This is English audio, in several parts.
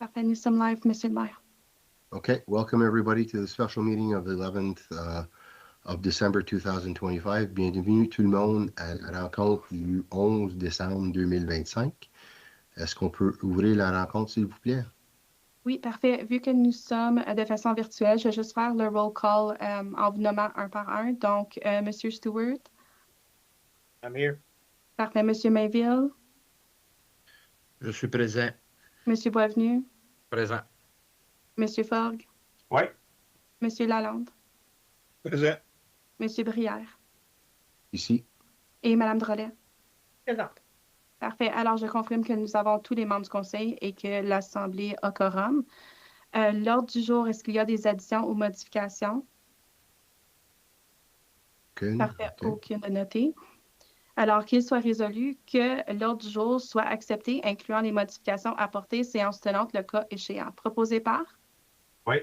Parfait, nous sommes live, Monsieur le maire. Okay, welcome everybody to the special meeting of the 11th of December 2025. Bienvenue tout le monde à la rencontre du 11 décembre 2025. Est-ce qu'on peut ouvrir la rencontre, s'il vous plaît? Oui, parfait. Vu que nous sommes de façon virtuelle, je vais juste faire le roll call en vous nommant un par un. Donc, Monsieur Stewart. I'm here. Parfait, Monsieur Mainville. Je suis présent. Monsieur Boisvenu. Présent. Monsieur Forgue. Oui. Monsieur Lalande. Présent. Monsieur Brière. Ici. Et Madame Drolet. Présente. Parfait. Alors, je confirme que nous avons tous les membres du Conseil et que l'Assemblée a quorum. L'ordre du jour, est-ce qu'il y a des additions ou modifications? Aucune. Parfait. Okay. Aucune de notée. Alors, qu'il soit résolu que l'ordre du jour soit accepté, incluant les modifications apportées, séance tenante, le cas échéant. Proposé par? Oui.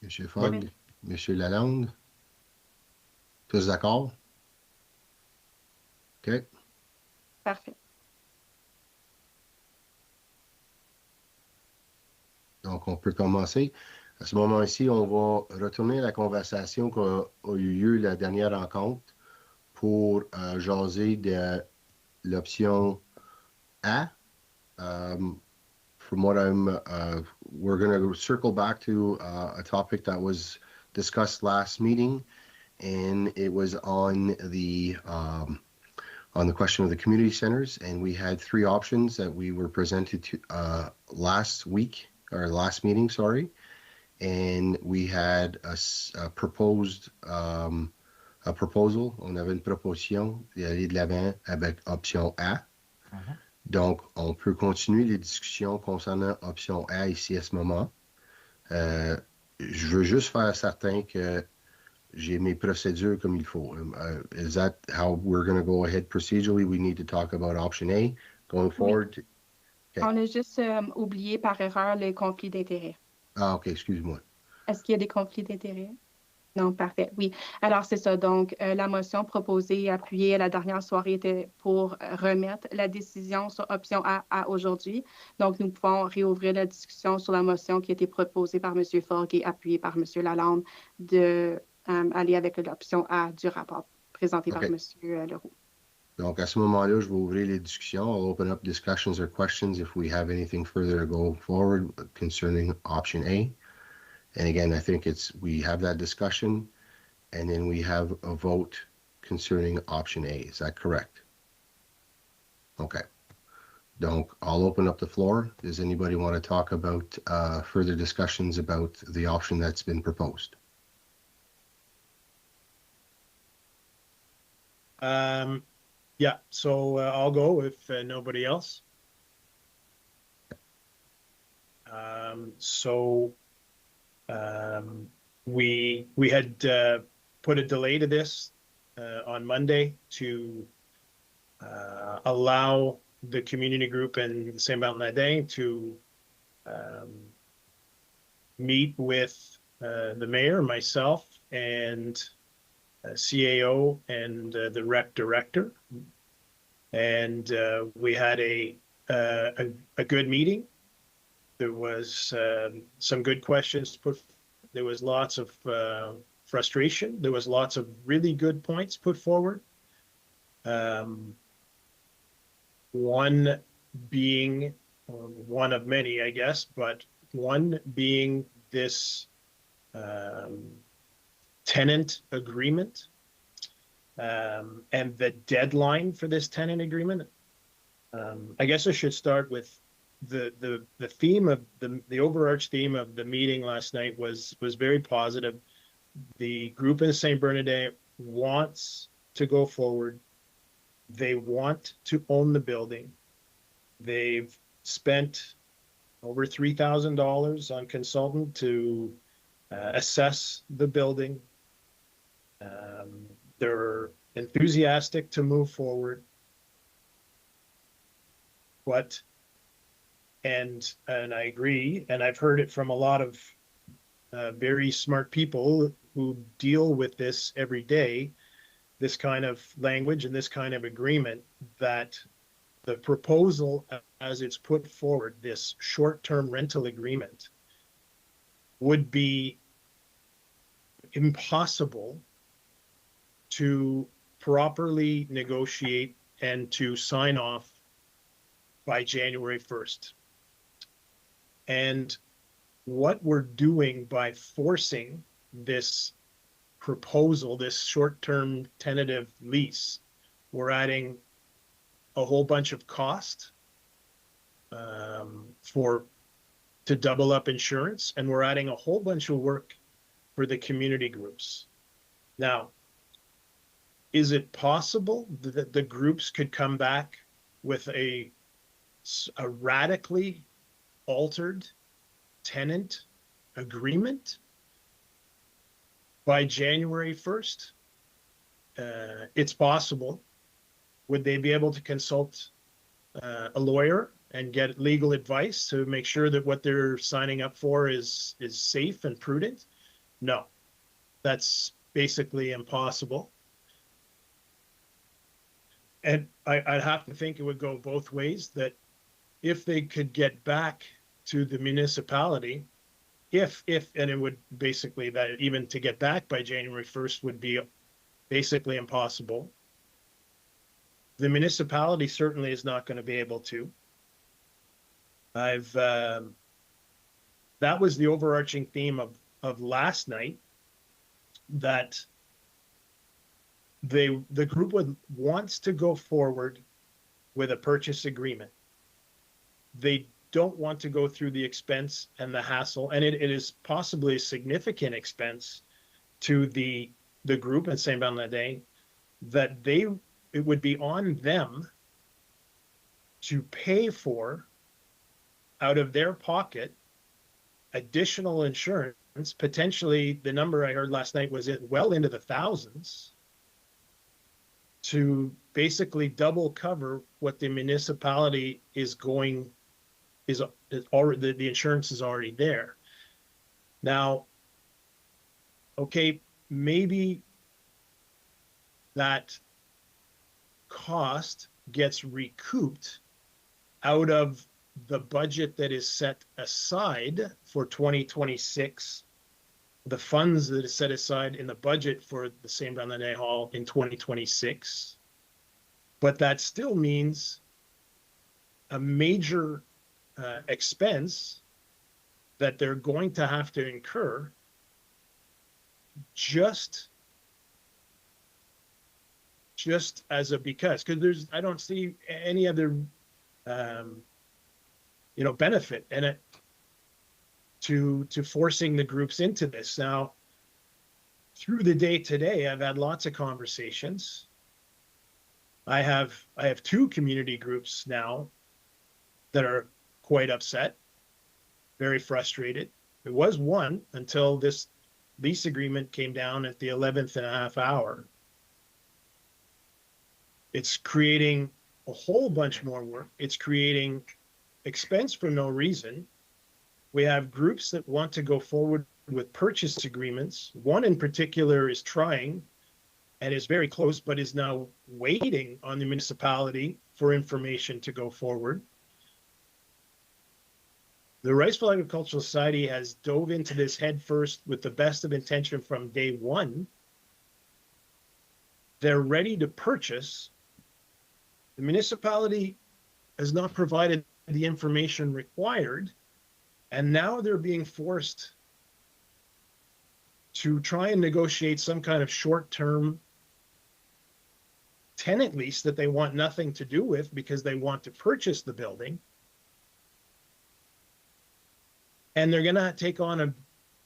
Monsieur Fogg, Oui. Monsieur Lalande. Tous d'accord? OK. Parfait. Donc, on peut commencer. À ce moment-ci, on va retourner à la conversation qui a eu lieu la dernière rencontre pour jaser de l'option A. From what we're going to circle back to a topic that was discussed last meeting, and it was on the question of the community centers, and we had three options that we were presented to last meeting, sorry, and we had a proposal. On avait une proposition d'aller de l'avant avec option A. Donc, on peut continuer les discussions concernant option A ici à ce moment. Je veux juste faire certain que j'ai mes procédures comme il faut. Is that how we're going to go ahead procedurally? We need to talk about option A going forward. Okay. On a juste oublié par erreur les conflits d'intérêts. Ah, OK, excuse-moi. Est-ce qu'il y a des conflits d'intérêts? Non, parfait, oui. Alors, c'est ça. Donc, la motion proposée et appuyée à la dernière soirée était pour remettre la décision sur option A à aujourd'hui. Donc, nous pouvons réouvrir la discussion sur la motion qui a été proposée par M. Forgue et appuyée par M. Lalande d'aller avec l'option A du rapport présenté par M. Leroux. Donc, à ce moment-là, je vais ouvrir les discussions. I'll open up discussions or questions if we have anything further to go forward concerning option A. And again, I think we have that discussion, and then we have a vote concerning option A. Is that correct? Okay. Donc, I'll open up the floor. Does anybody want to talk about further discussions about the option that's been proposed? Yeah, so I'll go if nobody else. We had put a delay to this on Monday to allow the community group in the St. Mountain that day to meet with the mayor, myself, and CAO and the rec director. And we had a good meeting. There was some good questions put. There was lots of frustration. There was lots of really good points put forward. One being one of many, I guess, but one being this tenant agreement and the deadline for this tenant agreement. I guess I should start with the theme of the overarch theme of the meeting last night was very positive. The group in St. Bernadette wants to go forward. They want to own the building. They've spent over $3,000 on consultant to assess the building. They're enthusiastic to move forward. And I agree, and I've heard it from a lot of very smart people who deal with this every day, this kind of language and this kind of agreement, that the proposal as it's put forward, this short-term rental agreement, would be impossible to properly negotiate and to sign off by January 1st. And what we're doing by forcing this proposal, this short-term tentative lease, we're adding a whole bunch of cost to double up insurance, and we're adding a whole bunch of work for the community groups. Now, is it possible that the groups could come back with a radically altered tenant agreement by January 1st? It's possible. Would they be able to consult a lawyer and get legal advice to make sure that what they're signing up for is safe and prudent? No, that's basically impossible. And I'd have to think it would go both ways, that if they could get back to the municipality, and it would basically, that even to get back by January 1st would be basically impossible. The municipality certainly is not going to be able to. That was the overarching theme of last night, that the group wants to go forward with a purchase agreement. They don't want to go through the expense and the hassle, and it is possibly a significant expense to the group at Saint Bernardin, that it would be on them to pay for, out of their pocket, additional insurance. Potentially, the number I heard last night was well into the thousands, to basically double cover what the municipality is already, the insurance is already there. Now, okay, maybe that cost gets recouped out of the budget that is set aside for 2026, the funds that is set aside in the budget for the Saint Bernardin Hall in 2026. But that still means a major expense that they're going to have to incur just as a because I don't see any other benefit in it to forcing the groups into this. Now, through the day today, I've had lots of conversations. I have two community groups now that are quite upset, very frustrated. It was one until this lease agreement came down at the 11th and a half hour. It's creating a whole bunch more work. It's creating expense for no reason. We have groups that want to go forward with purchase agreements. One in particular is trying and is very close, but is now waiting on the municipality for information to go forward. The Riceville Agricultural Society has dove into this headfirst with the best of intention from day one. They're ready to purchase. The municipality has not provided the information required, and now they're being forced to try and negotiate some kind of short-term tenant lease that they want nothing to do with because they want to purchase the building. And they're going to take on a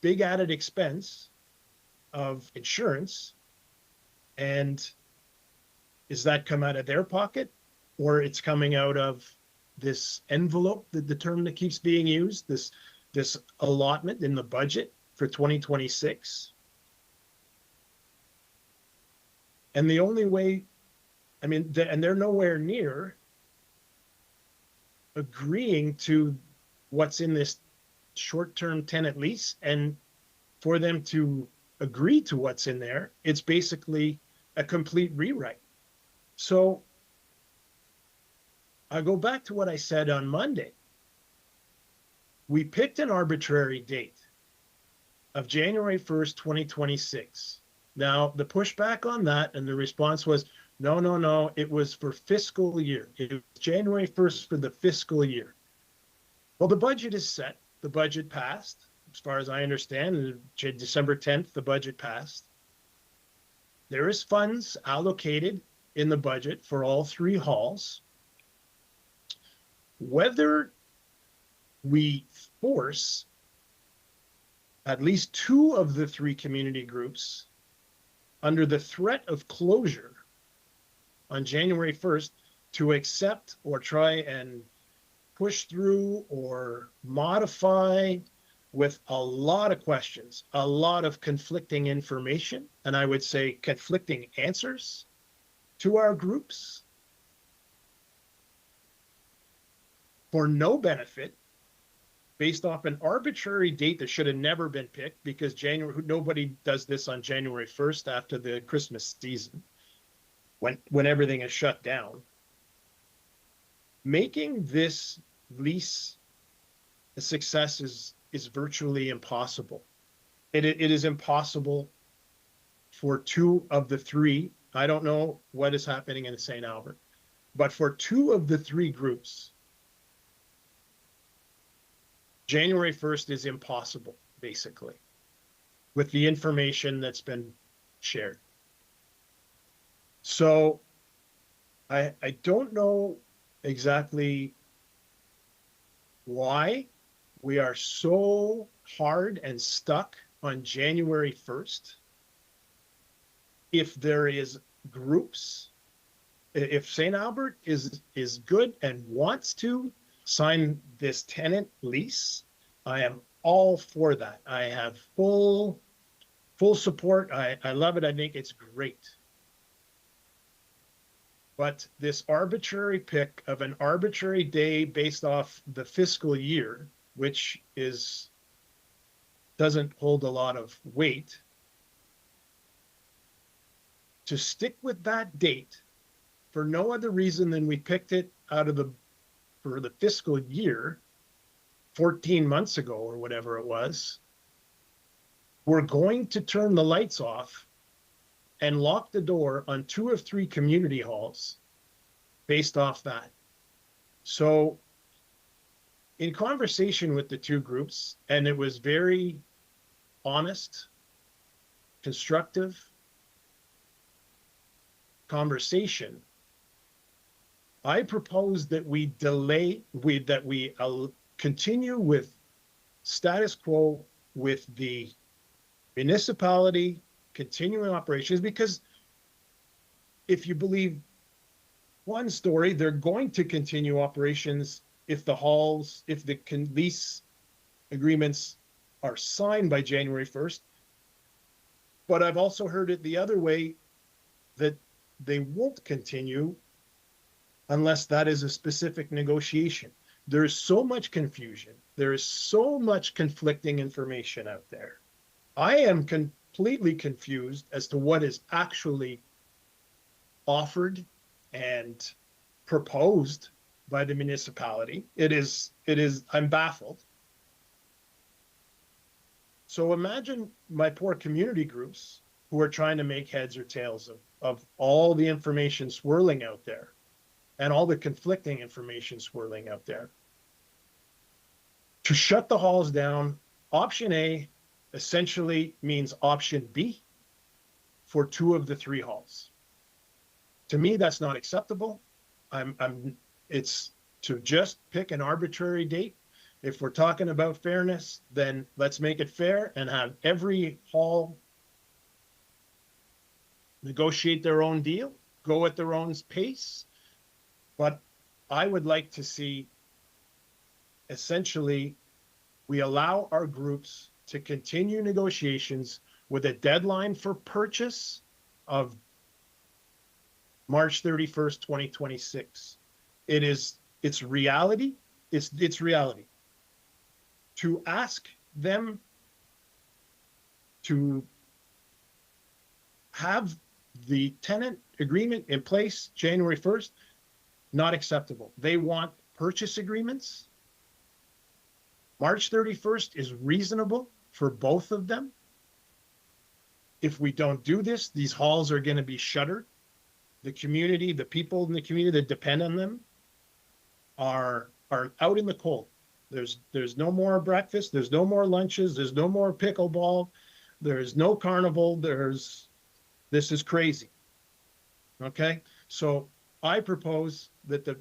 big added expense of insurance. And is that come out of their pocket, or it's coming out of this envelope, the term that keeps being used, this allotment in the budget for 2026? And the only way, and they're nowhere near agreeing to what's in this short-term tenant lease. And for them to agree to what's in there, it's basically a complete rewrite. So I go back to what I said on Monday. We picked an arbitrary date of January 1st, 2026. Now, the pushback on that and the response was, no, it was for fiscal year. It was January 1st for the fiscal year. Well, the budget is set. The budget passed. As far as I understand, December 10th, the budget passed. There is funds allocated in the budget for all three halls. Whether we force at least two of the three community groups under the threat of closure on January 1st to accept or try and push through or modify with a lot of questions, a lot of conflicting information, and I would say conflicting answers to our groups for no benefit, based off an arbitrary date that should have never been picked, because nobody does this on January 1st after the Christmas season, when everything is shut down. Making this lease a success is virtually impossible. It is impossible for two of the three. I don't know what is happening in St. Albert, but for two of the three groups, January 1st is impossible, basically, with the information that's been shared. So I don't know exactly why we are so hard and stuck on January 1st. If there is groups, if St. Albert is good and wants to sign this tenant lease, I am all for that. I have full support. I love it. I think it's great. But this arbitrary pick of an arbitrary day based off the fiscal year, which doesn't hold a lot of weight, to stick with that date for no other reason than we picked it for the fiscal year 14 months ago or whatever it was, we're going to turn the lights off and lock the door on two of three community halls based off that. So in conversation with the two groups, and it was very honest, constructive conversation, I propose that we continue with status quo with the municipality continuing operations, because if you believe one story, they're going to continue operations if the lease agreements are signed by January 1st. But I've also heard it the other way, that they won't continue unless that is a specific negotiation. There is so much confusion. There is so much conflicting information out there. I am completely confused as to what is actually offered and proposed by the municipality. I'm baffled. So imagine my poor community groups who are trying to make heads or tails of all the information swirling out there and all the conflicting information swirling out there. To shut the halls down, option A essentially means option B for two of the three halls. To me, that's not acceptable. It's to just pick an arbitrary date. If we're talking about fairness, then let's make it fair and have every hall negotiate their own deal, go at their own pace. But I would like to see, essentially, we allow our groups to continue negotiations with a deadline for purchase of March 31st, 2026. It's reality. It's reality. To ask them to have the tenant agreement in place January 1st, Not acceptable. They want purchase agreements. March 31st is reasonable for both of them. If we don't do this, these halls are going to be shuttered. The community, the people in the community that depend on them are out in the cold. There's no more breakfast. There's no more lunches. There's no more pickleball. There's no carnival. This is crazy. Okay. So I propose that the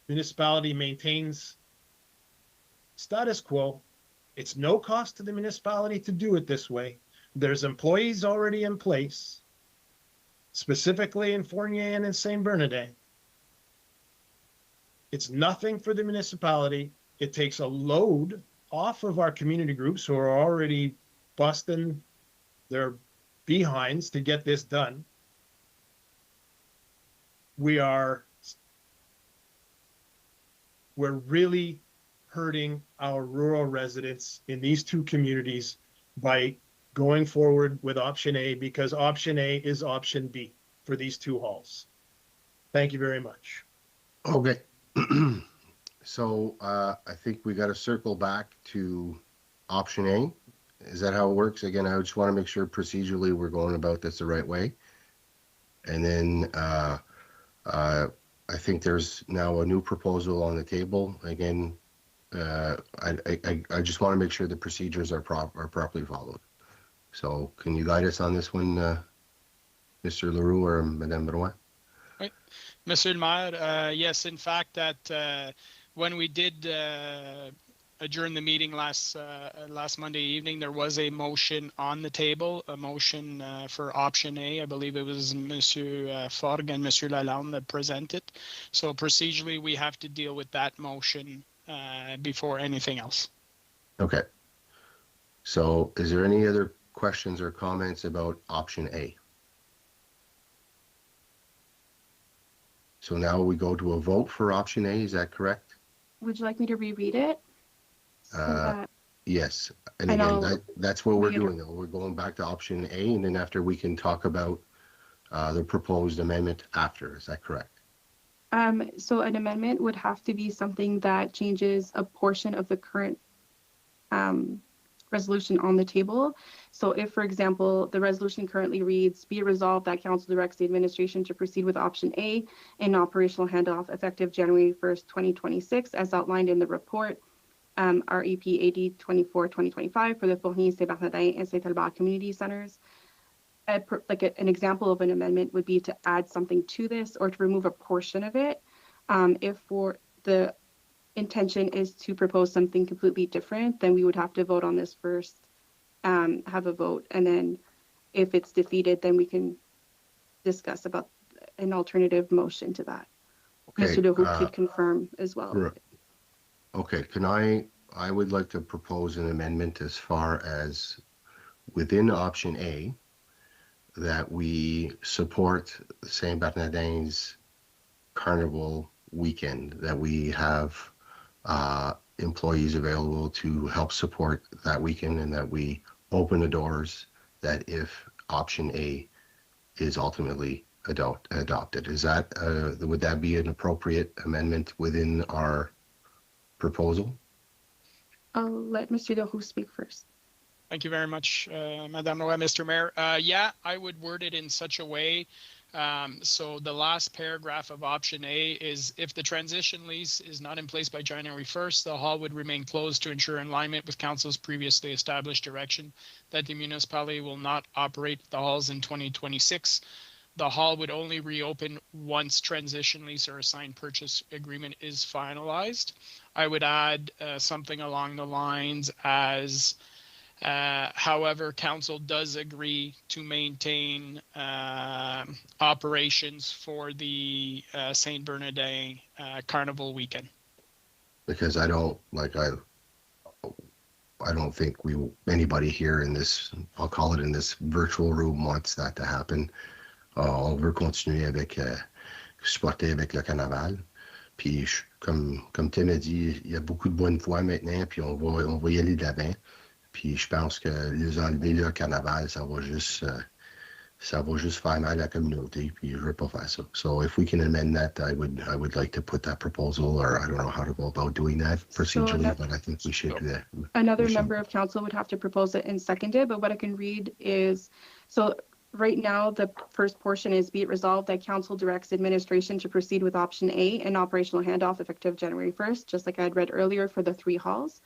municipality maintains status quo. It's no cost to the municipality to do it this way. There's employees already in place, specifically in Fournier and in Saint Bernardin. It's nothing for the municipality. It takes a load off of our community groups who are already busting their behinds to get this done. We're really hurting our rural residents in these two communities by going forward with option A, because option A is option B for these two halls. Thank you very much. Okay. So I think we got to circle back to option A. Is that how it works? Again, I just want to make sure procedurally we're going about this the right way. And then I think there's now a new proposal on the table. Again, I just want to make sure the procedures are properly followed. So can you guide us on this one, Mr. Leroux or Madame Benoit? Oui. Monsieur le Maire, yes, in fact, that when we did adjourn the meeting last Monday evening, there was a motion on the table, a motion for option A. I believe it was Monsieur Forg and Monsieur Lalonde that presented. So procedurally, we have to deal with that motion before anything else. Okay. So is there any other questions or comments about option A? So now we go to a vote for option A, is that correct? Would you like me to reread it? Yes, and again, that's what we're doing though. We're going back to option A, and then after we can talk about the proposed amendment after, is that correct? So an amendment would have to be something that changes a portion of the current resolution on the table. So if, for example, the resolution currently reads, be it resolved that council directs the administration to proceed with option A, an operational handoff effective January 1st, 2026, as outlined in the report, REP AD 24-2025 for the Fournier, Saint Bernardin, and Saint Albert community centers. Like an example of an amendment would be to add something to this or to remove a portion of it. If for the intention is to propose something completely different, then we would have to vote on this first, have a vote, and then if it's defeated, then we can discuss about an alternative motion to that. Okay, Mr. Leroux could confirm as well. Okay, I would like to propose an amendment as far as within option A, that we support Saint Bernardin's Carnival weekend, that we have employees available to help support that weekend, and that we open the doors that if option A is ultimately adopted. Is that would that be an appropriate amendment within our proposal? I'll let Mr. Leroux speak first. Thank you very much, Madame Roy, Mr. Mayor. Yeah, I would word it in such a way. So the last paragraph of option A is, if the transition lease is not in place by January 1st, the hall would remain closed to ensure alignment with council's previously established direction that the municipality will not operate the halls in 2026. The hall would only reopen once transition lease or assigned purchase agreement is finalized. I would add something along the lines as, however, council does agree to maintain operations for the Saint Bernardin Carnival weekend. Because I don't think anybody here in this, I'll call it in this virtual room, wants that to happen. On veut continuer avec supporter avec le carnaval. Puis comme Tim a dit, il y a beaucoup de bonne foi maintenant, puis on va y aller de l'avant. Puis je pense que les enlever le carnaval, ça va juste ça va juste faire mal à la communauté, puis je veux pas faire ça. So if we can amend that, I would like to put that proposal, or I don't know how to go about doing that procedurally, but I think we should do that. Another member of council would have to propose it and second it, but what I can read is, so right now, the first portion is be it resolved that council directs administration to proceed with option A, an operational handoff effective January 1st, just like I had read earlier for the 3 halls.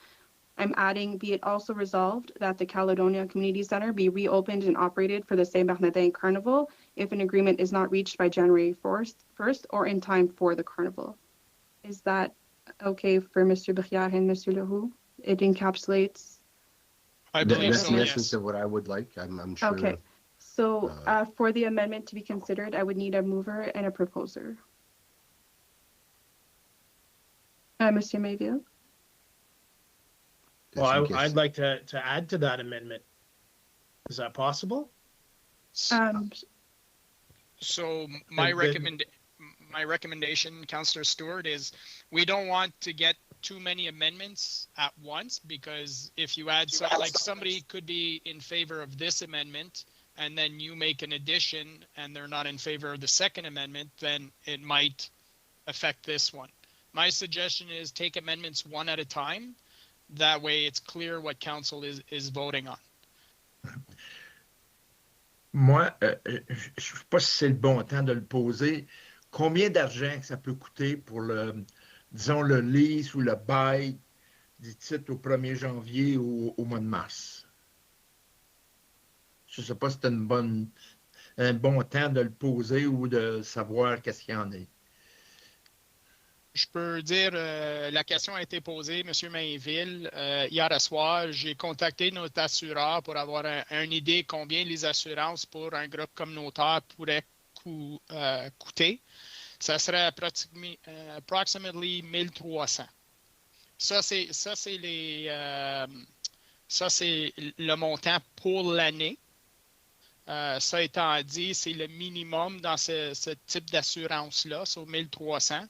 I'm adding, be it also resolved that the Caledonia Community Center be reopened and operated for the Saint Bernardin Carnival if an agreement is not reached by January 1st or in time for the carnival. Is that okay for Mr. Briard and Mr. Leroux? It encapsulates. I believe That's so, the yes. essence of what I would like. I'm sure. Okay. So for the amendment to be considered, I would need a mover and a proposer. Mr. Mayville? Well, I'd like to add to that amendment. Is that possible? So my recommendation, Councillor Stewart, is we don't want to get too many amendments at once, because if you add like somebody could be in favor of this amendment and then you make an addition and they're not in favor of the second amendment, then it might affect this one. My suggestion is take amendments one at a time. That way it's clear what council is voting on. Moi, je ne sais pas si c'est le bon temps de le poser. Combien d'argent ça peut coûter pour disons, le lease ou le bail du titre au 1er janvier ou au mois de mars? Je ne sais pas si c'est un bon temps de le poser ou de savoir qu'est-ce qu'il y en est. Je peux dire, la question a été posée, M. Mainville, hier soir. J'ai contacté notre assureur pour avoir une idée combien les assurances pour un groupe communautaire pourraient coûter. Ça serait approximately 1300. Ça, c'est le montant pour l'année. Ça étant dit, c'est le minimum dans ce type d'assurance-là, sur 1300.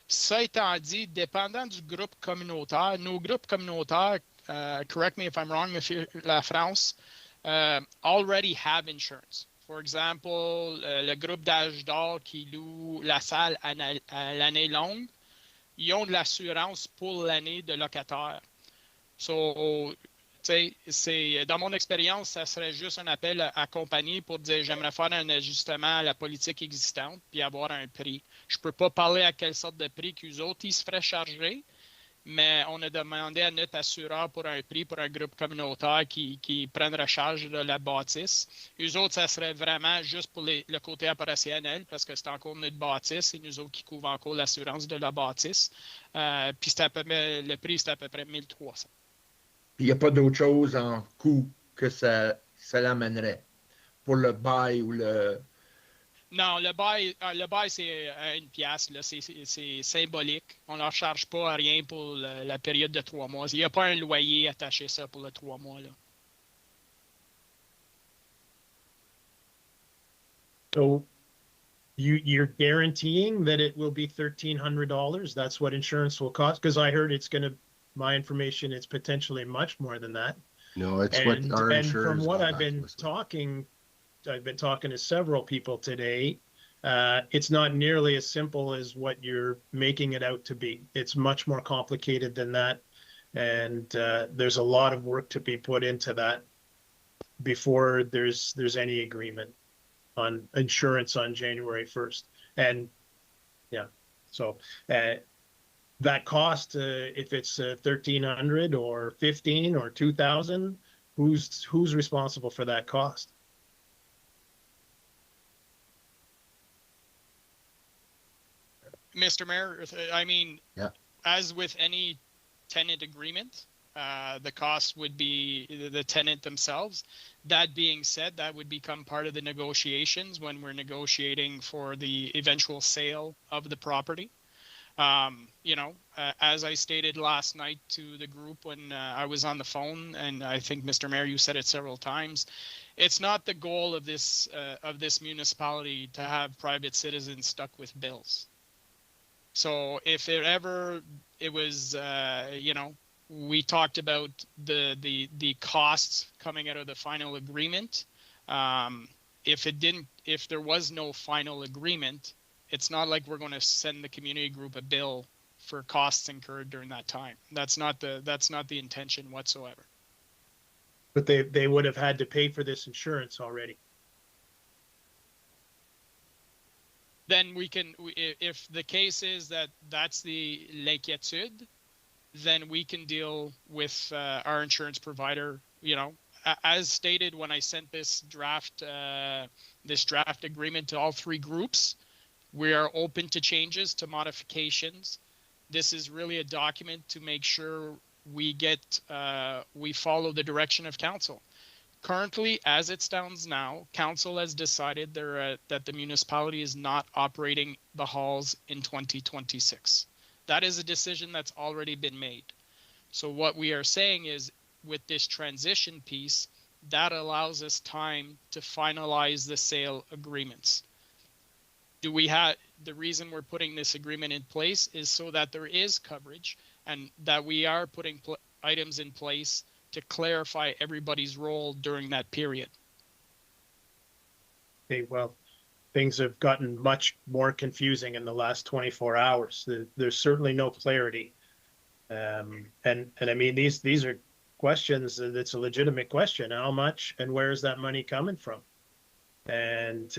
Ça étant dit, dépendant du groupe communautaire, nos groupes communautaires, correct me if I'm wrong, Monsieur La France, already have insurance. For example, le groupe d'âge d'or qui loue la salle à l'année longue, ils ont de l'assurance pour l'année de locataire. So, dans mon expérience, ça serait juste un appel à compagnie pour dire j'aimerais faire un ajustement à la politique existante puis avoir un prix. Je ne peux pas parler à quelle sorte de prix qu'eux autres ils se feraient charger, mais on a demandé à notre assureur pour un prix pour un groupe communautaire qui prendrait charge de la bâtisse. Eux autres, ça serait vraiment juste pour le côté opérationnel parce que c'est encore notre bâtisse et nous autres qui couvrent encore l'assurance de la bâtisse. Puis le prix, c'est à peu près 1300. Puis il n'y a pas d'autre chose en coût que ça l'amènerait pour le bail ou le... Non, le bail c'est 1 pièce. C'est symbolique. On ne leur charge pas rien pour la période de 3 mois. Il n'y a pas un loyer attaché à ça pour les 3 mois. Là. So you're guaranteeing that it will be $1,300? That's what insurance will cost? Because I heard my information, it's potentially much more than that. No, it's what our insurance. And from what I've been talking to several people today. It's not nearly as simple as what you're making it out to be. It's much more complicated than that. And there's a lot of work to be put into that before there's any agreement on insurance on January 1st. And yeah, so that cost, if it's $1,300 or $15,000 or $2,000, who's responsible for that cost? Mr. Mayor, I mean, yeah. As with any tenant agreement, the cost would be the tenant themselves. That being said, that would become part of the negotiations when we're negotiating for the eventual sale of the property. As I stated last night to the group when I was on the phone, and I think, Mr. Mayor, you said it several times, it's not the goal of this municipality to have private citizens stuck with bills. So if it was, we talked about the costs coming out of the final agreement. if there was no final agreement, it's not like we're going to send the community group a bill for costs incurred during that time. That's not the intention whatsoever. But they would have had to pay for this insurance already. Then if the case is that that's l'inquiétude, then we can deal with our insurance provider. You know, as stated when I sent this draft agreement to all three groups, we are open to changes, to modifications. This is really a document to make sure we follow the direction of council. Currently, as it stands now, council has decided that the municipality is not operating the halls in 2026. That is a decision that's already been made. So what we are saying is, with this transition piece, that allows us time to finalize the sale agreements. The reason we're putting this agreement in place is so that there is coverage and that we are putting items in place to clarify everybody's role during that period. Okay, well, things have gotten much more confusing in the last 24 hours. There's certainly no clarity. And I mean, these are questions, it's a legitimate question. How much and where is that money coming from? And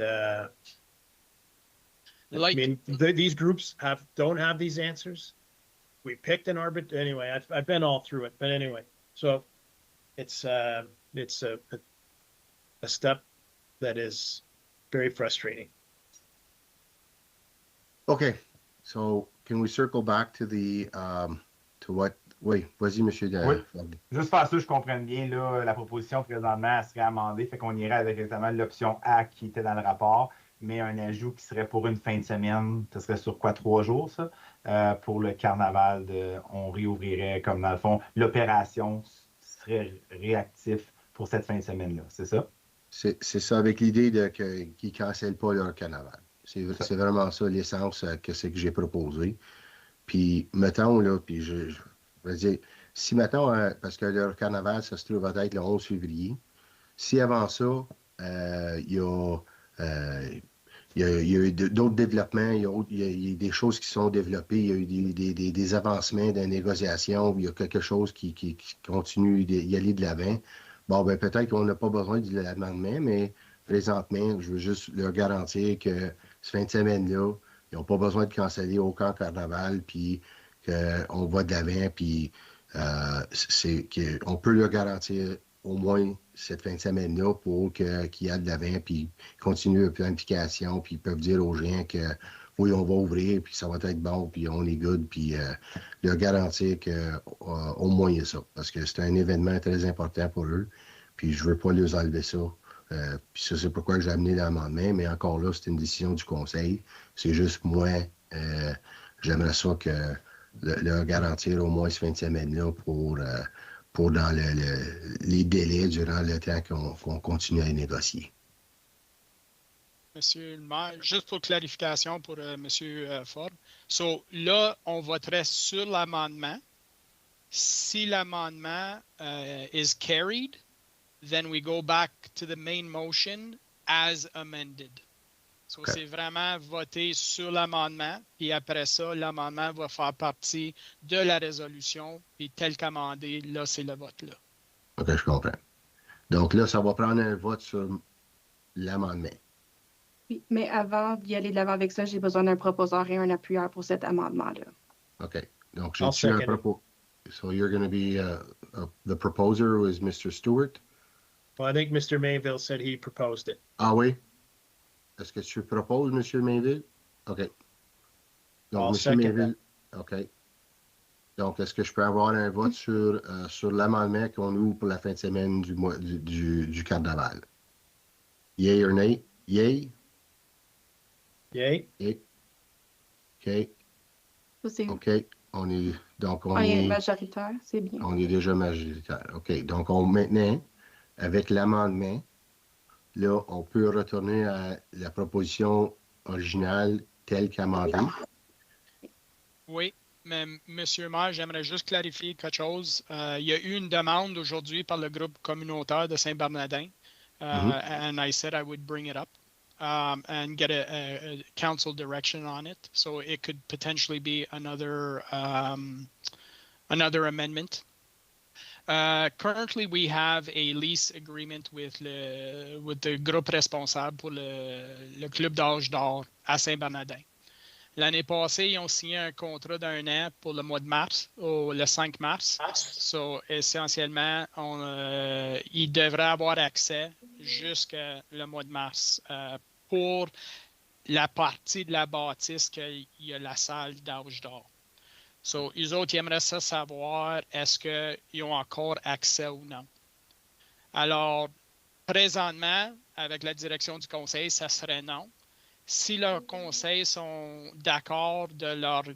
I mean, these groups don't have these answers. We picked an anyway, I've been all through it, but anyway, so it's a step that is very frustrating. Okay, so can we circle back to what? Oui, vas-y, monsieur. Oui. Juste faire ça, je comprenne bien, là, la proposition présentement, elle serait amendée, fait qu'on irait avec exactement l'option A qui était dans le rapport, mais un ajout qui serait pour une fin de semaine, ce serait sur quoi, 3 jours, ça? Pour le carnaval, on réouvrirait, comme dans le fond, l'opération serait réactif pour cette fin de semaine-là, c'est ça? C'est ça, avec l'idée qu'ils ne cancellent pas leur carnaval. C'est vraiment ça l'essence que c'est que j'ai proposé. Puis, mettons, là, puis je veux dire, si mettons, parce que leur carnaval, ça se trouve à être le 11 février, si avant ça, il y a eu d'autres développements, il y a eu des choses qui sont développées, il y a eu des avancements de négociation, il y a quelque chose qui continue d'y aller de l'avant. Bon, ben peut-être qu'on n'a pas besoin de l'amendement, mais présentement, je veux juste leur garantir que cette fin de semaine-là, ils n'ont pas besoin de canceller aucun carnaval, puis qu'on va de l'avant, puis on peut leur garantir au moins cette fin de semaine-là pour qu'ils aillent de l'avant, puis continuent leur planification, puis ils peuvent dire aux gens que oui, on va ouvrir, puis ça va être bon, puis on est good, puis leur garantir qu'au moins il y a ça, parce que c'est un événement très important pour eux, puis je ne veux pas leur enlever ça. Puis ça, c'est pourquoi j'ai amené l'amendement, mais encore là, c'est une décision du Conseil. C'est juste moi, j'aimerais ça que leur garantir au moins cette fin de semaine-là pour dans les délais durant le temps qu'on continue à négocier. Monsieur le maire, juste pour clarification pour Monsieur Ford. So, là, on voterait sur l'amendement. Si l'amendement is carried, then we go back to the main motion as amended. So, okay. C'est vraiment voter sur l'amendement, puis après ça, l'amendement va faire partie de la résolution, puis tel qu'amendé, là, c'est le vote là. OK, je comprends. Donc là, ça va prendre un vote sur l'amendement. Oui, mais avant d'y aller de l'avant avec ça, j'ai besoin d'un proposeur et un appuyeur pour cet amendement-là. OK. Donc, j'ai un propos. So you're going to be the proposer who is Mr. Stewart? Well, I think Mr. Mayville said he proposed it. Ah oui? Est-ce que tu proposes, M. Mayville? OK. Donc, M. Mayville, OK. Donc, est-ce que je peux avoir un vote sur l'amendement qu'on ouvre pour la fin de semaine du carnaval? Yay or nay? Yay? Yay. Yay. OK. OK. On est majoritaire, c'est bien. On est déjà majoritaire. OK. Donc, maintenant, avec l'amendement, là, on peut retourner à la proposition originale telle qu'amendée. Oui, mais Monsieur le maire, j'aimerais juste clarifier quelque chose. Il y a eu une demande aujourd'hui par le groupe communautaire de Saint-Bernardin and I said I would bring it up and get a council direction on it. So it could potentially be another amendment. Currently, we have a lease agreement with the groupe responsable pour le club d'âge d'or à Saint-Bernardin. L'année passée, ils ont signé un contrat d'un an pour le mois de mars, le 5 mars. So, essentiellement, ils devraient avoir accès jusqu'à le mois de mars pour la partie de la bâtisse qu'il y a la salle d'âge d'or. So, eux autres, ils aimeraient ça savoir est-ce qu'ils ont encore accès ou non. Alors, présentement, avec la direction du conseil, ça serait non. Si leurs conseils sont d'accord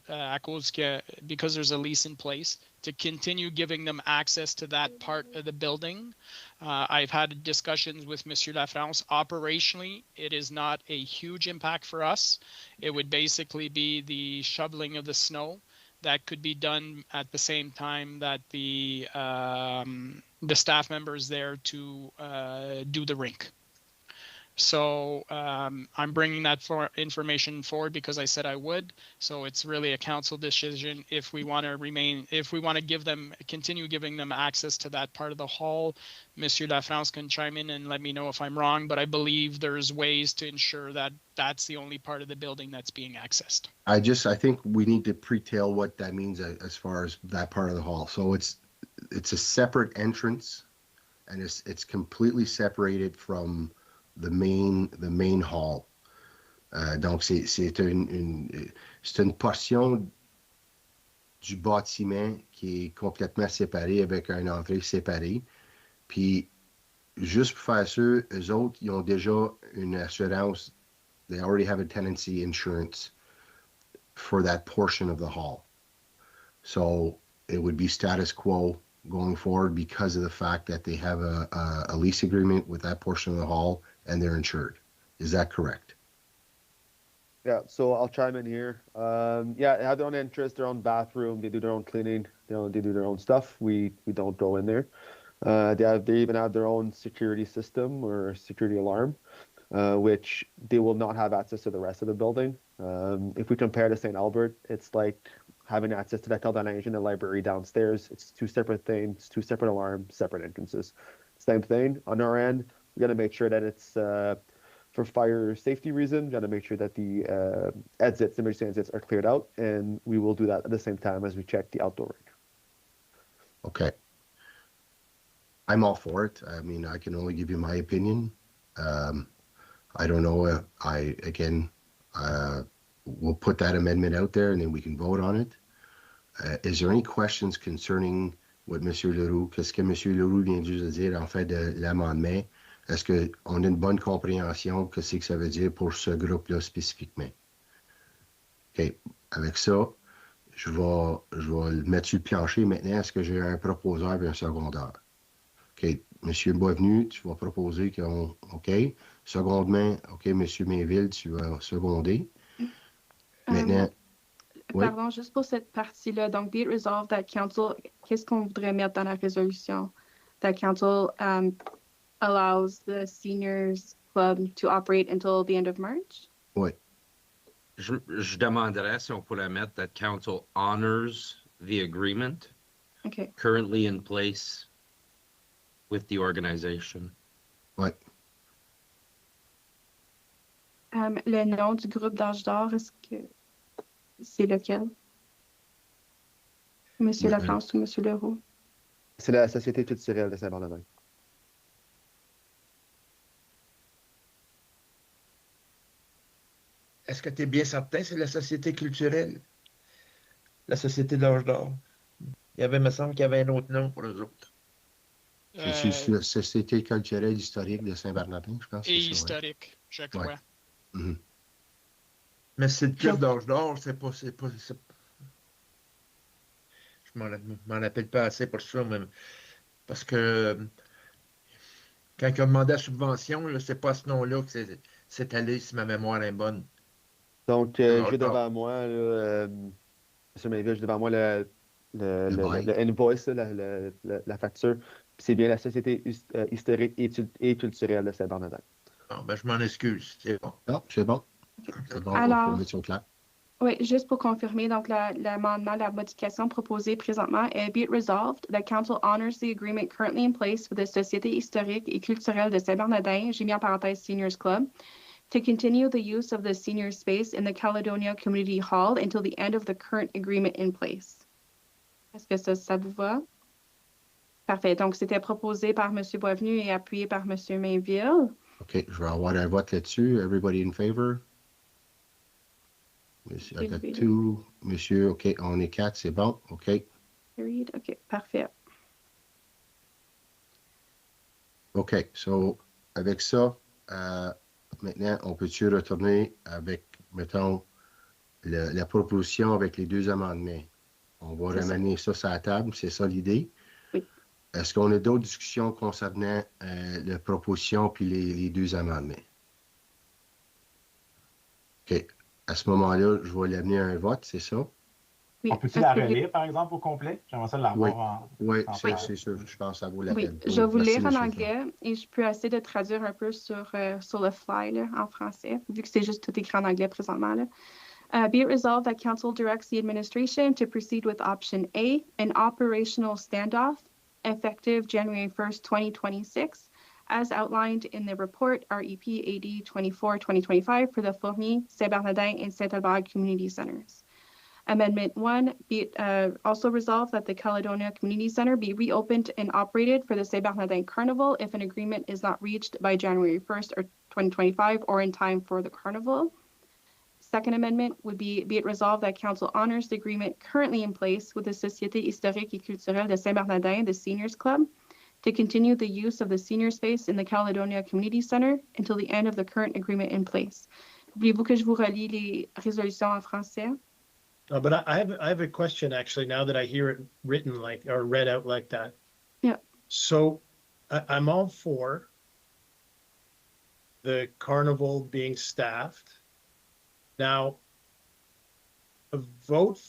à cause que, because there's a lease in place, to continue giving them access to that part of the building. I've had discussions with Monsieur Lafrance. Operationally, it is not a huge impact for us. It would basically be the shoveling of the snow that could be done at the same time that the staff members there to do the rink. So I'm bringing that information forward because I said I would. So it's really a council decision if we want to continue giving them access to that part of the hall. Monsieur Lafrance can chime in and let me know if I'm wrong, but I believe there's ways to ensure that that's the only part of the building that's being accessed. I think we need to pre-tail what that means as far as that part of the hall. So it's a separate entrance, and it's completely separated from the main hall. Donc, c'est une portion du bâtiment qui est complètement séparée avec une entrée séparée. Puis, juste pour faire sûr, eux autres, ils ont déjà une assurance. They already have a tenancy insurance for that portion of the hall. So, it would be status quo going forward because of the fact that they have a lease agreement with that portion of the hall and they're insured. Is that correct? Yeah, so I'll chime in here. They have their own interest, their own bathroom. They do their own cleaning. They do their own stuff. We don't go in there. They even have their own security system or security alarm, which they will not have access to the rest of the building. If we compare to St. Albert, it's like having access to the École de Linge and the library downstairs. It's two separate things, two separate alarms, separate entrances. Same thing on our end. We got to make sure that it's for fire safety reasons. Got to make sure that the emergency exits are cleared out, and we will do that at the same time as we check the outdoor rink. Okay. I'm all for it. I mean, I can only give you my opinion. I don't know. We'll put that amendment out there, and then we can vote on it. Is there any questions concerning what Monsieur Leroux, qu'est-ce que Monsieur Leroux vient juste de dire en fait de l'amendement? Est-ce qu'on a une bonne compréhension de ce que ça veut dire pour ce groupe-là spécifiquement? OK. Avec ça, je vais le mettre sur le plancher maintenant. Est-ce que j'ai un proposeur et un secondeur? OK. Monsieur Boisvenu, tu vas proposer qu'on... OK. Secondement, OK, Monsieur Mainville, tu vas seconder. Maintenant... Pardon, juste pour cette partie-là. Donc, be it resolved that council, qu'est-ce qu'on voudrait mettre dans la résolution? That council allows the seniors club to operate until the end of March? Oui. Je demanderais si on pourrait mettre that council honors the agreement currently in place with the organization. Oui. Le nom du groupe d'âge d'or, est-ce que c'est lequel? Monsieur Lafrance ou Monsieur Leroux? C'est la Société culturelle de Saint-Bernardin. Est-ce que tu es bien certain que c'est la Société culturelle? La Société d'âge d'or? Il me semble qu'il y avait un autre nom pour eux autres. C'est la Société culturelle historique de Saint-Bernardin, je pense. Et historique, je crois. Ouais. Mm-hmm. Mais c'est le club d'âge d'or, c'est pas... Je m'en appelle pas assez pour ça, mais parce que quand il a demandé la subvention, c'est pas ce nom-là que c'est allé, si ma mémoire est bonne. Donc, j'ai devant moi, Monsieur Mainville, j'ai devant moi le invoice, la facture. C'est bien la Société historique et culturelle de Saint-Bernardin. Non, ben, je m'en excuse. C'est bon. Non, c'est bon. Okay. C'est bon, Alors, on peut mettre sur clair. oui, juste pour confirmer, donc l'amendement, la modification proposée présentement est be it resolved, the council honors the agreement currently in place with the Société historique et culturelle de Saint-Bernardin, j'ai mis en parenthèse Seniors Club, to continue the use of the senior space in the Caledonia Community Hall until the end of the current agreement in place. Est-ce que ça vous va? Parfait. Donc, c'était proposé par M. Boisvenu et appuyé par M. Mainville. OK, je vais avoir un vote là-dessus. Everybody in favor? Monsieur, I got two. Monsieur, OK, on est 4, c'est bon. OK. Carried. OK, parfait. OK, so, avec ça, maintenant, on peut-tu retourner avec, mettons, la proposition avec les deux amendements? On va ramener ça sur la table, c'est ça l'idée? Oui. Est-ce qu'on a d'autres discussions concernant la proposition puis les deux amendements? OK. À ce moment-là, je vais l'amener à un vote, c'est ça? Oui. On peut-tu la relire, par exemple, au complet? J'aimerais ça l'avoir Oui, en c'est sûr. Je pense que ça vaut la peine. Je vais vous Merci, lire en monsieur anglais et je peux essayer de traduire un peu sur le fly là, en français, vu que c'est juste tout écrit en anglais présentement. Là. Be it resolved that Council directs the administration to proceed with option A, an operational standoff, effective January 1st, 2026, as outlined in the report REP AD 24-2025 for the Fournier, Saint-Bernardin, and Saint-Albert Community Centers. Amendment 1, be it also resolved that the Caledonia Community Center be reopened and operated for the Saint-Bernardin Carnival if an agreement is not reached by January 1st or 2025 or in time for the carnival. Second amendment would be it resolved that Council honors the agreement currently in place with the Société historique et culturelle de Saint-Bernardin, the Seniors Club, to continue the use of the senior space in the Caledonia Community Center until the end of the current agreement in place. Voulez-vous que je vous relie les résolutions en français? But I have a question actually now that I hear it written like or read out like that. Yeah. So I'm all for the carnival being staffed. Now, a vote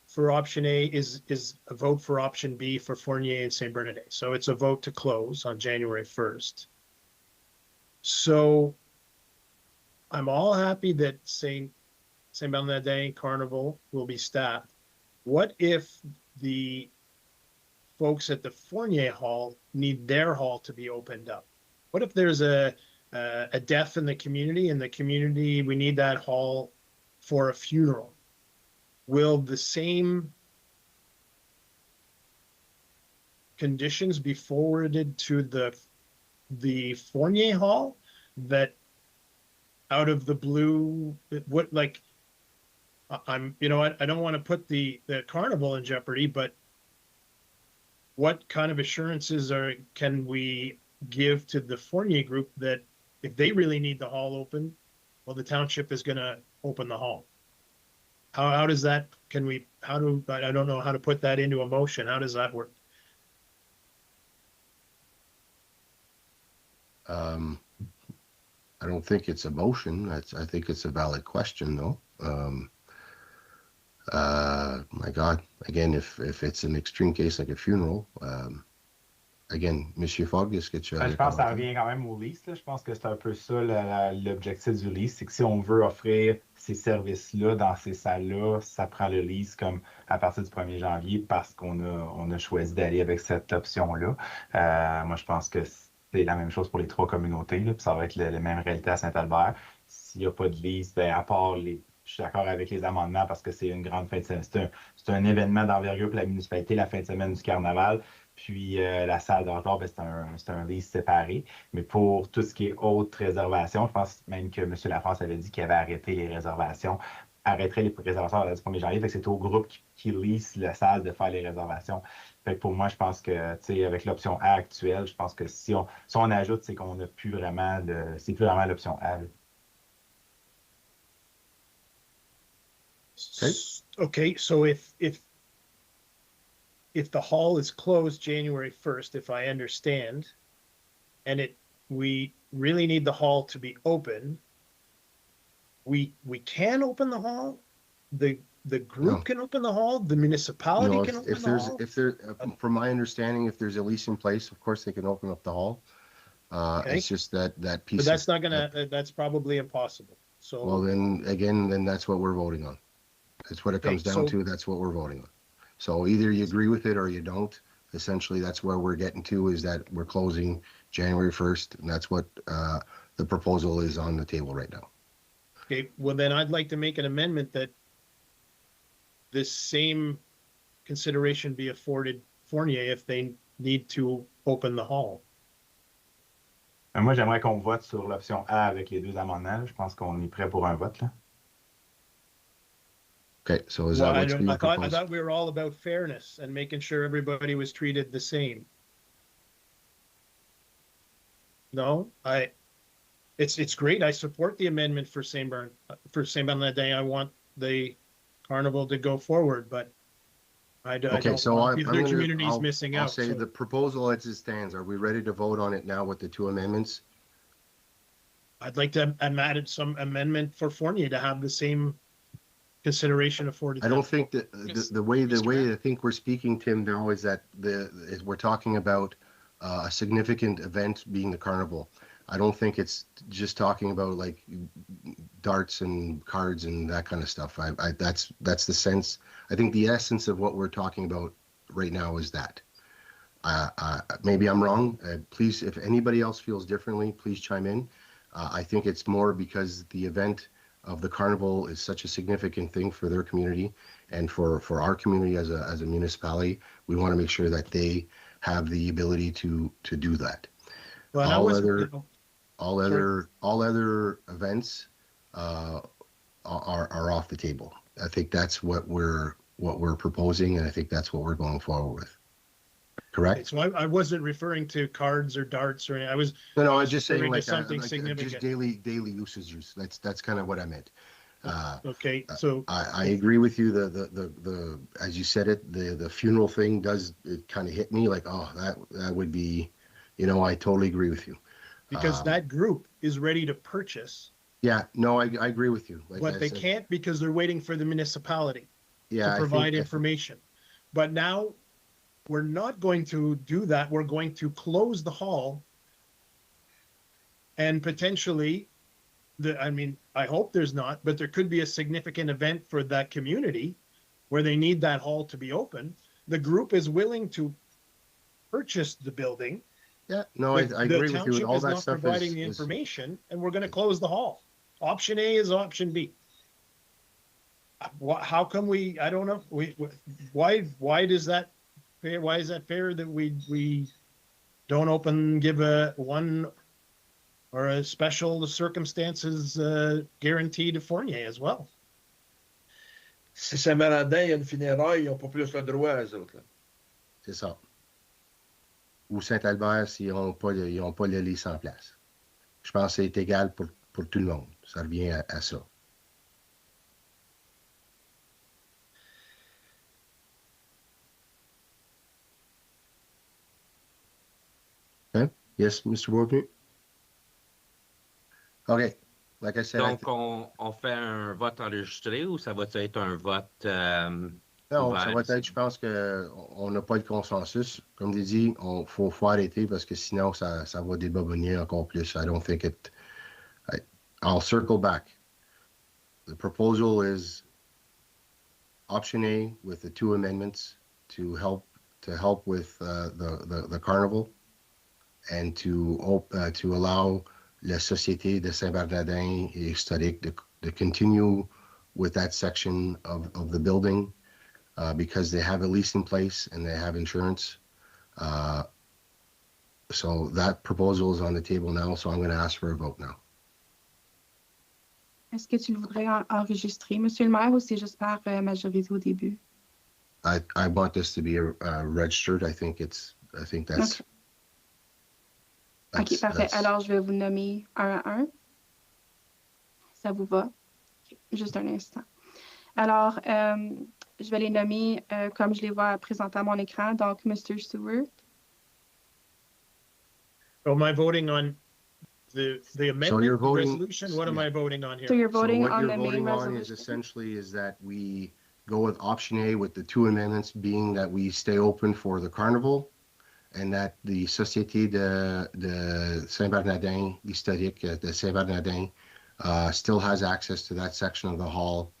for option A is a vote for option B for Fournier and Saint Bernardin. So it's a vote to close on January 1st. So I'm all happy that Saint Bernardin Carnival will be staffed. What if the folks at the Fournier Hall need their hall to be opened up? What if there's a death in the community and the community, we need that hall for a funeral? Will the same conditions be forwarded to the Fournier Hall that out of the blue, what like, I'm, you know, I don't want to put the carnival in jeopardy, but what kind of assurances can we give to the Fournier group that if they really need the hall open, well, the township is going to open the hall? How does that, I don't know how to put that into a motion. How does that work? I don't think it's a motion. I think it's a valid question, though. My God, again, if it's an extreme case like a funeral, again, Monsieur Fogg, est-ce que tu as... Je pense que ça revient quand même au lease. Là. Je pense que c'est un peu ça l'objectif du lease. C'est que si on veut offrir ces services-là dans ces salles-là, ça prend le lease comme à partir du 1er janvier parce qu'on a choisi d'aller avec cette option-là. Moi, je pense que c'est la même chose pour les trois communautés. Là, puis ça va être la même réalité à Saint-Albert. S'il n'y a pas de lease, ben, à part je suis d'accord avec les amendements parce que c'est une grande fin de semaine. C'est un événement d'envergure pour la municipalité, la fin de semaine du carnaval. Puis la salle d'hors, ben, c'est un lease séparé. Mais pour tout ce qui est autres réservations, je pense même que M. Lafrance avait dit qu'il avait arrêté les réservations, arrêterait les réservations à la 1er janvier. Fait que c'est au groupe qui lease la salle de faire les réservations. Fait que pour moi, je pense que, tu sais, avec l'option A actuelle, je pense que si on ajoute, c'est qu'on n'a plus vraiment c'est plus vraiment l'option A. Là. Okay, so if the hall is closed January 1st, if I understand, and we really need the hall to be open, we can open the hall. The the group can open the hall, the municipality can open the hall? If there, from my understanding, if there's a lease in place, of course they can open up the hall. Okay. It's just that piece. But that's not gonna, that's probably impossible. So. Well, then that's what we're voting on. That's what it comes down to. That's what we're voting on. So either you agree with it or you don't. Essentially, that's where we're getting to, is that we're closing January 1st, and that's what the proposal is on the table right now. Okay, well then I'd like to make an amendment that this same consideration be afforded Fournier if they need to open the hall. Moi, j'aimerais qu'on vote sur l'option A avec les deux amendements. Je pense qu'on est prêt pour un vote, là. Okay, so is that what's being proposed? I thought we were all about fairness and making sure everybody was treated the same. No, it's great. I support the amendment for Saint Bernardin. I want the carnival to go forward, but I don't want the other communities missing out. I'll say the proposal as it stands. Are we ready to vote on it now with the two amendments? I'd like to add some amendment for Fournier to have the same consideration afforded. I don't think that the way I think we're speaking, Tim, now is that we're talking about a significant event being the carnival. I don't think it's just talking about like darts and cards and that kind of stuff. That's the sense. I think the essence of what we're talking about right now is that. Maybe I'm wrong. Please, if anybody else feels differently, please chime in. I think it's more because the event of the carnival is such a significant thing for their community and for our community as a municipality. We want to make sure that they have the ability to do that. Well, all other events are off the table. I think that's what we're proposing, and I think that's what we're going forward with. Correct. So I wasn't referring to cards or darts or anything. I was just saying like something significant. Just daily usage. That's kind of what I meant. Okay, so I agree with you. The as you said it, the funeral thing it kind of hit me like, oh, that would be, I totally agree with you. Because that group is ready to purchase. Yeah, no, I agree with you. But they can't because they're waiting for the municipality to provide information. But now we're not going to do that. We're going to close the hall and potentially, I hope there's not, but there could be a significant event for that community where they need that hall to be open. The group is willing to purchase the building. Yeah, no, I agree with you. All that stuff is providing the information, and we're going to close the hall. Option A is option B. How come we? I don't know. Why is that fair? Why is that fair that we don't give a one or a special circumstances guarantee to Fournier as well? Si Saint-Bernardin, il y a une funéraille, ils n'ont pas plus le droit, eux autres. C'est ça. Ou Saint-Albert s'ils n'ont pas le lease en place. Je pense que c'est égal pour tout le monde. Ça revient à ça. Okay. Yes, Mr. Bourdieu? OK. Like I said, donc, on fait un vote enregistré ou ça va être un vote non, ouvert? Ça va être, je pense qu'on n'a pas de consensus. Comme je dis, il faut arrêter parce que sinon, ça va débabonner encore plus. I don't think it... I'll circle back. The proposal is option A with the two amendments to help with the carnival and to allow la Société de Saint-Bernardin Historique to continue with that section of the building because they have a lease in place and they have insurance. So that proposal is on the table now, so I'm going to ask for a vote now. Est-ce que tu voudrais enregistrer, Monsieur le maire, ou c'est juste par majorité au début? I want this to be registered. I think that's... OK, parfait. Alors, je vais vous nommer un à un. Ça vous va? Okay. Juste un instant. Alors, je vais les nommer comme je les vois présentés à mon écran. Donc, Mr. Stewart. So am I voting on the amendment, so resolution? What am I voting on here? So you're voting on the main resolution? What you're voting on is essentially is that we go with option A with the 2 amendments being that we stay open for the carnival and that the Société de Saint-Bernardin, historique de Saint-Bernardin, still has access to that section of the hall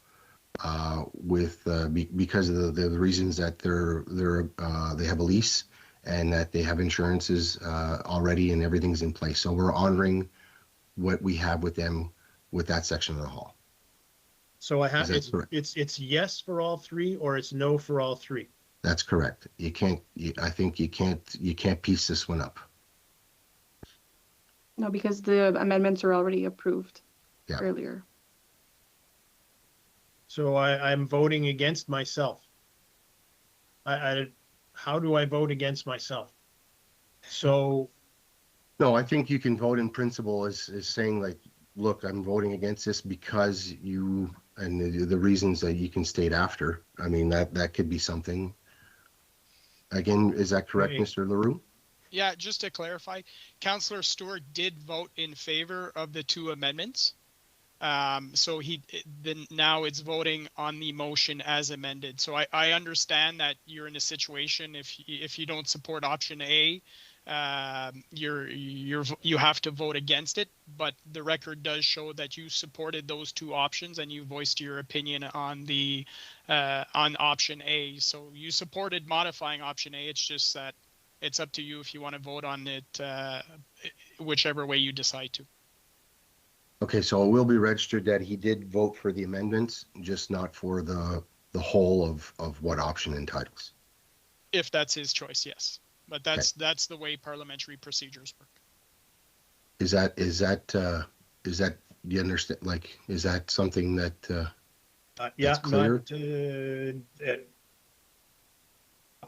because of the reasons that they have a lease and that they have insurances already and everything's in place. So we're honoring what we have with them with that section of the hall. So it's yes for all three, or it's no for all three. That's correct. I think you can't piece this one up. No, because the amendments are already approved earlier. So I'm voting against myself. How do I vote against myself? So. No, I think you can vote in principle as saying like, look, I'm voting against this because you, and the reasons that you can state after. I mean, that could be something. Again, is that correct, Mr. Leroux? Yeah, just to clarify, Councillor Stewart did vote in favor of the 2 amendments. So now it's voting on the motion as amended. So I understand that you're in a situation if you don't support option A, you have to vote against it, but the record does show that you supported those 2 options and you voiced your opinion on the on option A. So you supported modifying option A. It's just that it's up to you if you want to vote on it whichever way you decide to. Okay, so it will be registered that he did vote for the amendments, just not for the whole of what option entitles. If that's his choice, yes. But that's the way parliamentary procedures work. Is that you understand? Like, is that something that that's clear?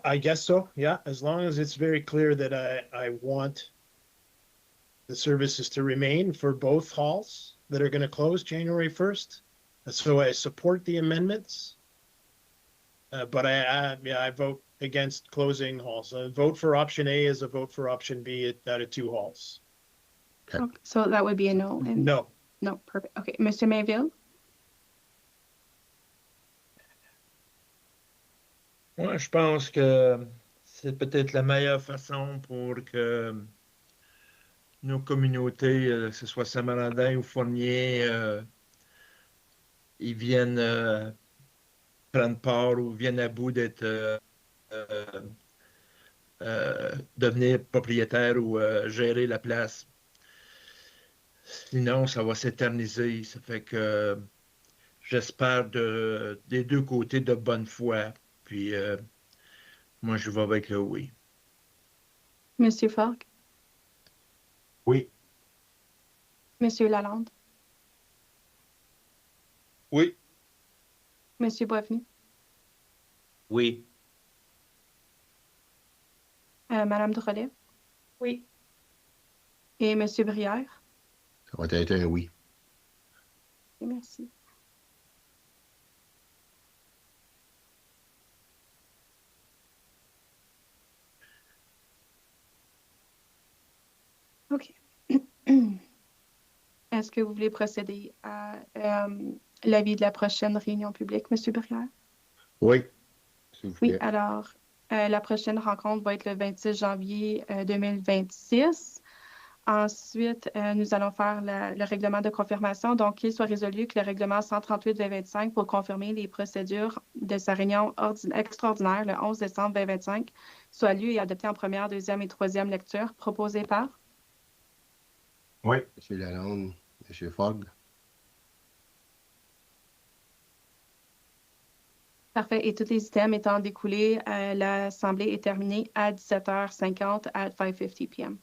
I guess so. Yeah, as long as it's very clear that I want the services to remain for both halls that are going to close January 1st. So I support the amendments, but I vote against closing halls. A vote for option A is a vote for option B out of 2 halls. Okay. So that would be a no. No. No, perfect. Okay, Mr. Mayville? Moi, je pense que c'est peut-être la meilleure façon pour que nos communautés, que ce soit Saint-Bernardin ou Fournier, ils viennent prendre part ou viennent à bout d'être devenir propriétaire ou gérer la place. Sinon, ça va s'éterniser. Ça fait que j'espère des 2 côtés de bonne foi. Puis moi, je vais avec le oui. Monsieur Falk? Oui. Monsieur Lalonde? Oui. Monsieur Boisvenu? Oui. Madame Drolet? Oui. Et Monsieur Brière? Ça va être un oui. Merci. OK. Est-ce que vous voulez procéder à l'avis de la prochaine réunion publique, M. Brière? Oui. Oui, alors, la prochaine rencontre va être le 26 janvier 2026. Ensuite, nous allons faire le règlement de confirmation. Donc, qu'il soit résolu que le règlement 138-2025 pour confirmer les procédures de sa réunion extraordinaire le 11 décembre 2025 soit lu et adopté en première, deuxième et troisième lecture, proposé par? Oui. M. Lalonde, M. Fogg. Parfait. Et tous les items étant découlés, l'Assemblée est terminée à 17h50 à 5:50 p.m.